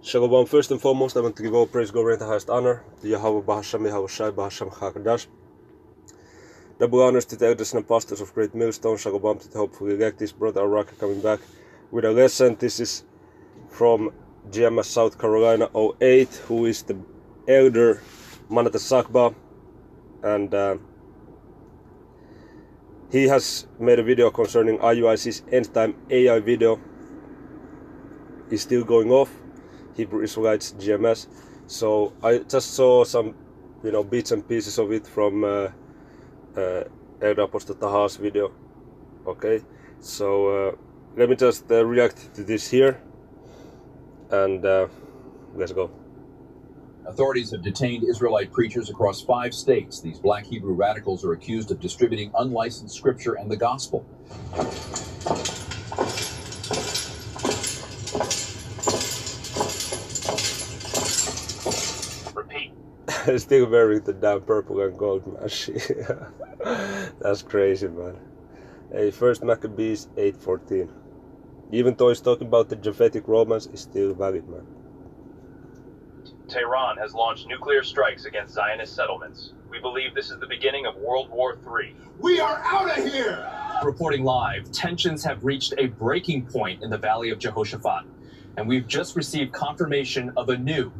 Shalom. First and foremost, I want to give all praise, glory, and the highest honor to Yahweh Bahasham, Yahweh Shai, Bahasham Hakadash. Double honors to the elders and apostles of Great Millstone. Shalom to the hopefully elect. This brother Araka coming back with a lesson. This is from GMS South Carolina 08, who is the elder Manata Sakba, and he has made a video concerning Iuic's end time AI video. Is still going off. Hebrew Israelites GMS. So I just saw some, bits and pieces of it from Elder Apostle Taha's video. Okay, so let me just react to this here, and let's go. Authorities have detained Israelite preachers across 5 states. These black Hebrew radicals are accused of distributing unlicensed scripture and the gospel. Still wearing the damn purple and gold, man. That's crazy, man. Hey, First Maccabees 8:14. Even though it's talking about the Japhetic Romans, it's still valid, man. Tehran has launched nuclear strikes against Zionist settlements. We believe this is the beginning of World War III. We are out of here! Reporting live, tensions have reached a breaking point in the Valley of Jehoshaphat, and we've just received confirmation of a new.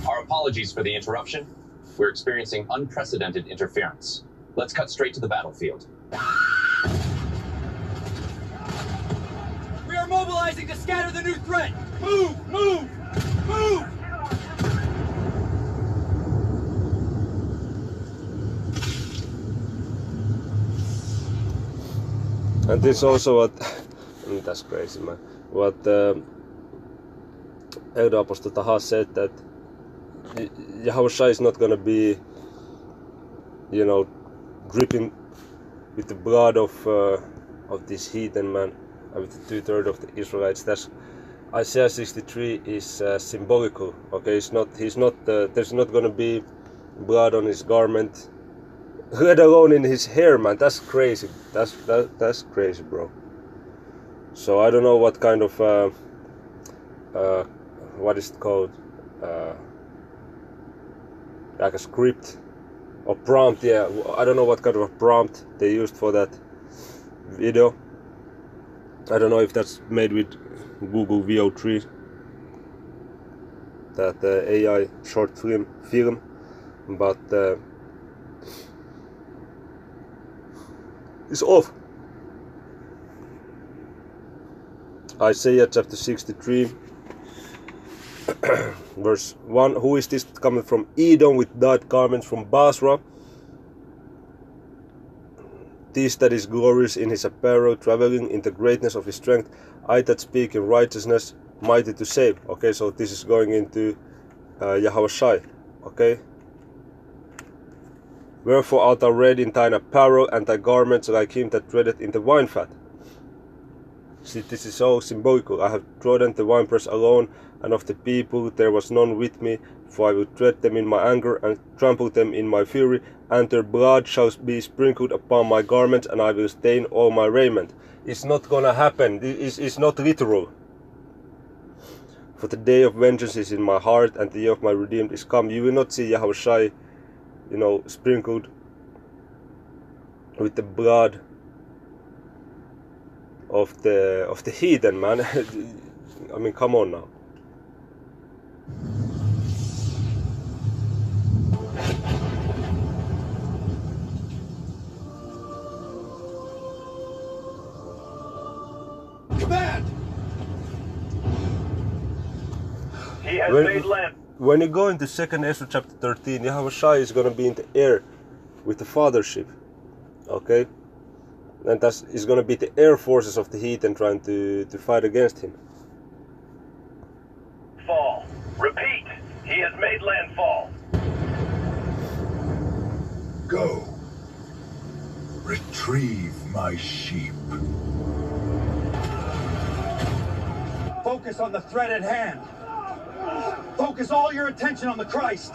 Our apologies for the interruption. We're experiencing unprecedented interference. Let's cut straight to the battlefield. We are mobilizing to scatter the new threat. Move, move, move! And this also what that's crazy, man. What Elder Apostle Taha said, that Yahweh Shai is not gonna be, dripping with the blood of this heathen, man, with the 2/3 of the Israelites. That's Isaiah 63 is symbolical. Okay, it's not. He's not. There's not gonna be blood on his garment, let alone in his hair, man. That's crazy. That's crazy, bro. So I don't know what kind of what is it called? Like a script or prompt. Yeah, I don't know what kind of a prompt they used for that video. I don't know if that's made with Google VO3, that AI short film, but it's off. Isaiah chapter 63 verse 1. Who is this coming from Edom with dyed garments from Basra? This that is glorious in his apparel, traveling in the greatness of his strength. I that speak in righteousness, mighty to save. Okay, so this is going into Yahweh Shai. Okay. Wherefore art thou red in thine apparel, and thy garments like him that treadeth in the wine fat. See, this is so symbolical. I have trodden the winepress alone, and of the people there was none with me, for I will tread them in my anger, and trample them in my fury, and their blood shall be sprinkled upon my garments, and I will stain all my raiment. It's not gonna happen. It's not literal. For the day of vengeance is in my heart, and the year of my redeemed is come. You will not see Yahweh Shai, sprinkled with the blood of the heathen, man. I mean, come on now. Command! He has made land. When you go into 2nd Ezra chapter 13, Yahweh Shai is going to be in the air with the fathership. Okay? And that is going to be the air forces of the heathen trying to fight against him. Fall. Repeat. He has made landfall. Go. Retrieve my sheep. Focus on the threat at hand. Focus all your attention on the Christ.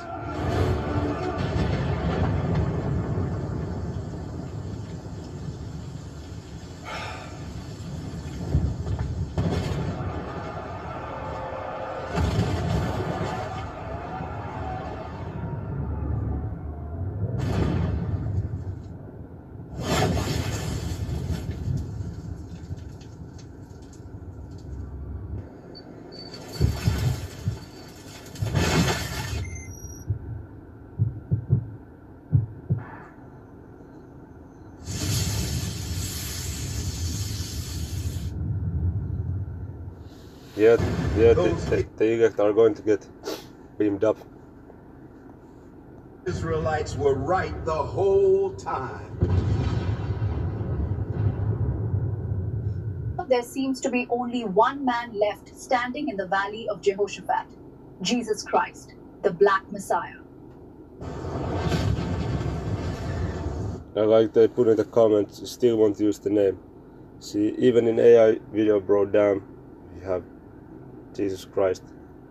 Yeah, the Iuic are going to get beamed up. Israelites were right the whole time. There seems to be only one man left standing in the valley of Jehoshaphat, Jesus Christ, the Black Messiah. I like they put in the comments, still won't use the name. See, even in AI video, bro, damn, you have Jesus Christ.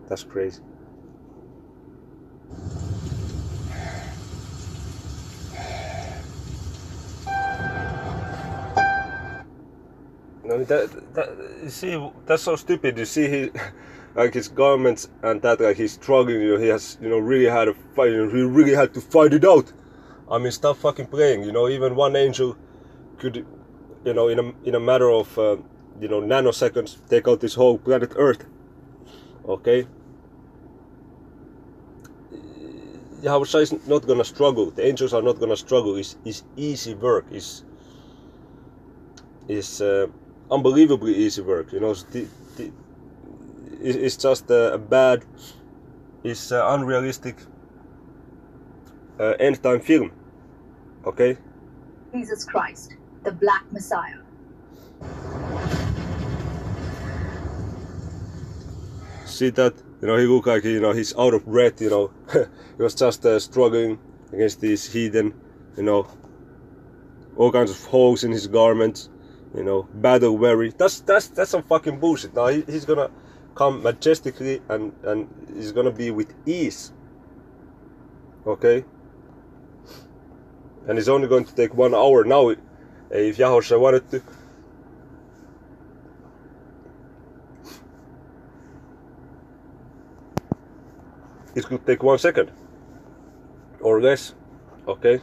That's crazy. No, you see, that's so stupid. You see, he, like his garments and that, like he's struggling. You know, he has, you know, really had a fight. You know, he really had to fight it out. I mean, stop fucking playing. You know, even one angel could, you know, in a matter of, you know, nanoseconds, take out this whole planet Earth. Okay. Yahushua is not gonna struggle. The angels are not gonna struggle. It's easy work. It's unbelievably easy work. You know, it's just a bad, it's unrealistic end time film. Okay. Jesus Christ, the Black Messiah. See that? You know, he looked like, you know, he's out of breath. You know, he was just struggling against these heathen. You know, all kinds of holes in his garments. You know, battle weary. That's some fucking bullshit. Now he's gonna come majestically and he's gonna be with ease. Okay. And it's only going to take 1 hour now. If Yahushua wanted to. It could take 1 second or less. Okay.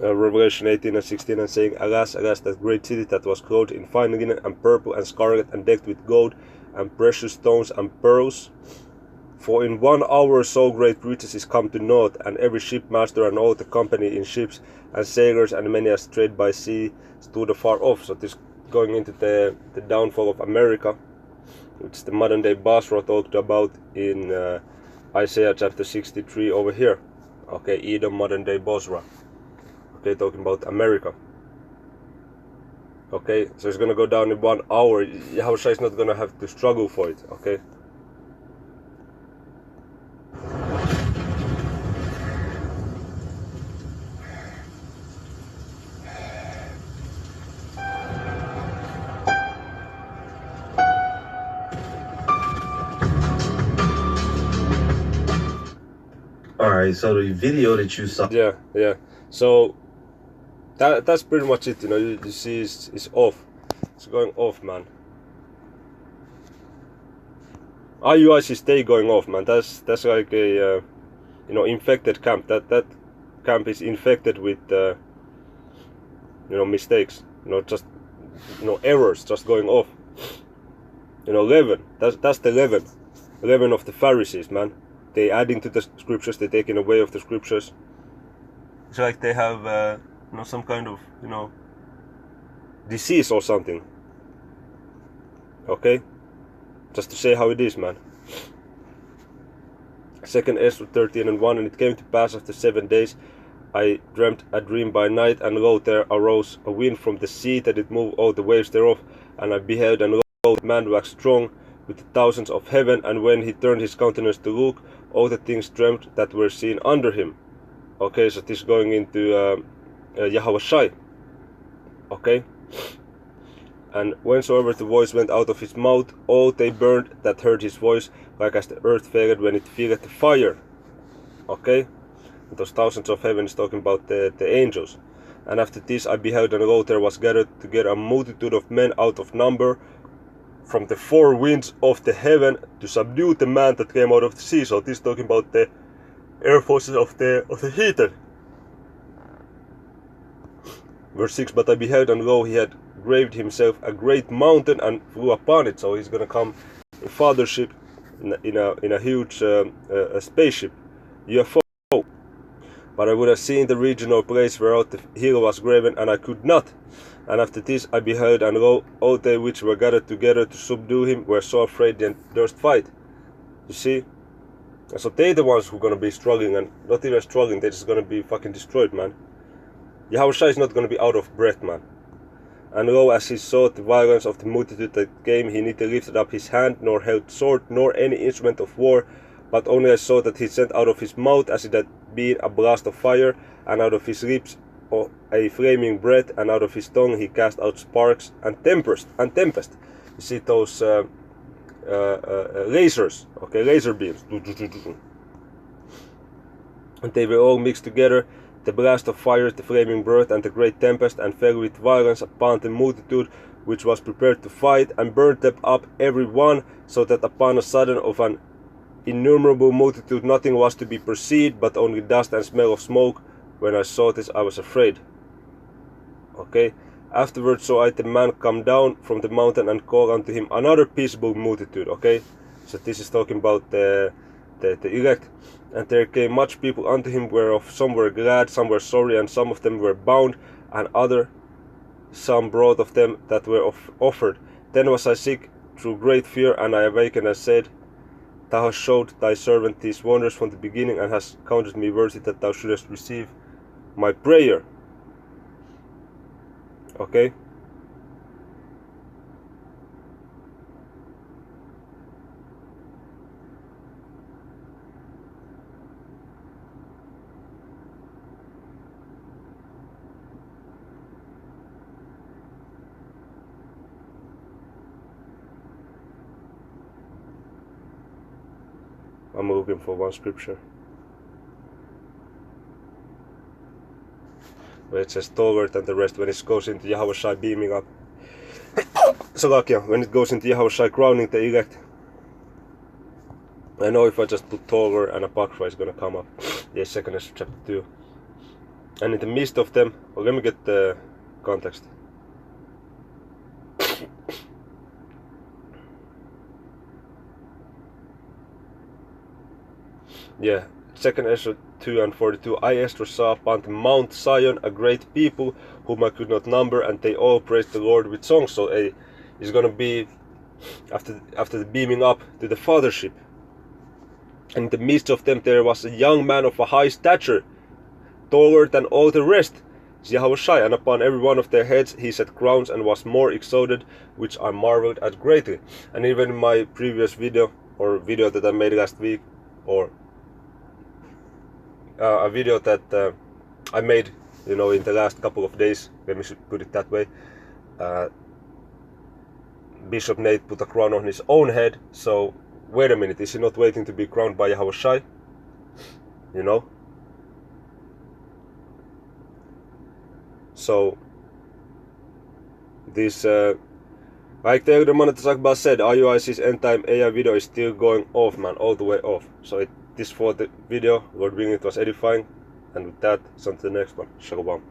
Revelation 18 and 16 and saying, Alas, alas, that great city that was clothed in fine linen and purple and scarlet and decked with gold and precious stones and pearls. For in 1 hour so great riches is come to naught, and every shipmaster and all the company in ships and sailors and many as trade by sea stood afar off. So this going into the downfall of America, which is the modern day Basra talked about in Isaiah chapter 63 over here. Okay, Edom, modern day Basra. Okay, talking about America. Okay, so it's gonna go down in 1 hour. Yahushua is not gonna have to struggle for it. Okay. Alright, so the video that you saw. Yeah. So that's pretty much it. You know, you see, it's off. It's going off, man. Iuic is stay going off, man. That's like a you know, infected camp. That camp is infected with you know, mistakes. You know, just, you know, errors just going off. You know, leaven. That's the leaven of the Pharisees, man. They adding to the scriptures. They taking away of the scriptures. It's like they have you know, some kind of, you know, disease or something. Okay, just to say how it is, man. 2nd Ezra 13 and 1, and it came to pass after 7 days, I dreamt a dream by night, and lo, there arose a wind from the sea, that it moved all the waves thereof, and I beheld, and lo, the man waxed strong with the thousands of heaven, and when he turned his countenance to look, all the things dreamt that were seen under him. Okay, so this is going into Yahushua. Okay, and whensoever the voice went out of his mouth, all they burned that heard his voice, like as the earth faileth when it feeleth the fire. Okay, and those thousands of heaven is talking about the angels. And after this I beheld, and lo, there was gathered together a multitude of men out of number, from the four winds of the heaven, to subdue the man that came out of the sea. So this is talking about the air forces of the heathen. Verse 6, but I beheld, and lo, he had graved himself a great mountain and flew upon it. So he's gonna come in fathership in a huge a spaceship, UFO. But I would have seen the regional place whereout the hill was graven, and I could not. And after this I beheld, and lo, all they which were gathered together to subdue him were so afraid they durst fight. You see? And so they're the ones who are gonna be struggling, and not even struggling, they're just gonna be fucking destroyed, man. Yahushua is not gonna be out of breath, man. And lo, as he saw the violence of the multitude that came, he neither lifted up his hand, nor held sword, nor any instrument of war, but only I saw that he sent out of his mouth as it had been a blast of fire, and out of his lips a flaming breath, and out of his tongue he cast out sparks and tempest. You see those lasers, okay, laser beams, and they were all mixed together, the blast of fire, the flaming breath, and the great tempest, and fell with violence upon the multitude which was prepared to fight, and burnt them up every one, so that upon a sudden of an innumerable multitude nothing was to be perceived, but only dust and smell of smoke. When I saw this, I was afraid. Okay. Afterwards saw I the man come down from the mountain, and call unto him another peaceable multitude. Okay. So this is talking about the elect. And there came much people unto him, whereof some were glad, some were sorry, and some of them were bound, and other some brought of them that were offered. Then was I sick through great fear, and I awakened and said, Thou hast showed thy servant these wonders from the beginning, and hast counted me worthy that thou shouldest receive my prayer. Okay. I'm looking for one scripture where it says taller than the rest when it goes into Yahushua beaming up. Salakia, when it goes into Yahushua crowning the elect. I know if I just put taller and Apocrypha is gonna come up. Yeah, 2nd Ezra chapter 2. And in the midst of them, well, let me get the context. Yeah, 2nd Ezra 2 and 42. I, Ezra, saw upon the Mount Zion a great people whom I could not number, and they all praised the Lord with songs. So it's gonna be after the beaming up to the fathership. And in the midst of them there was a young man of a high stature, taller than all the rest, Yahushua, and upon every one of their heads he set crowns, and was more exalted, which I marveled at greatly. And even in my previous video, or video that I made last week, or a video that I made, you know, in the last couple of days, let me put it that way, Bishop Nate put a crown on his own head. So wait a minute, is he not waiting to be crowned by Yahushua? You know? So this like the elder Manatazakba said, Iuic's end time AI video is still going off, man, all the way off. So this for the video, Lord willing, it was edifying. And with that, on to the next one. Shalom.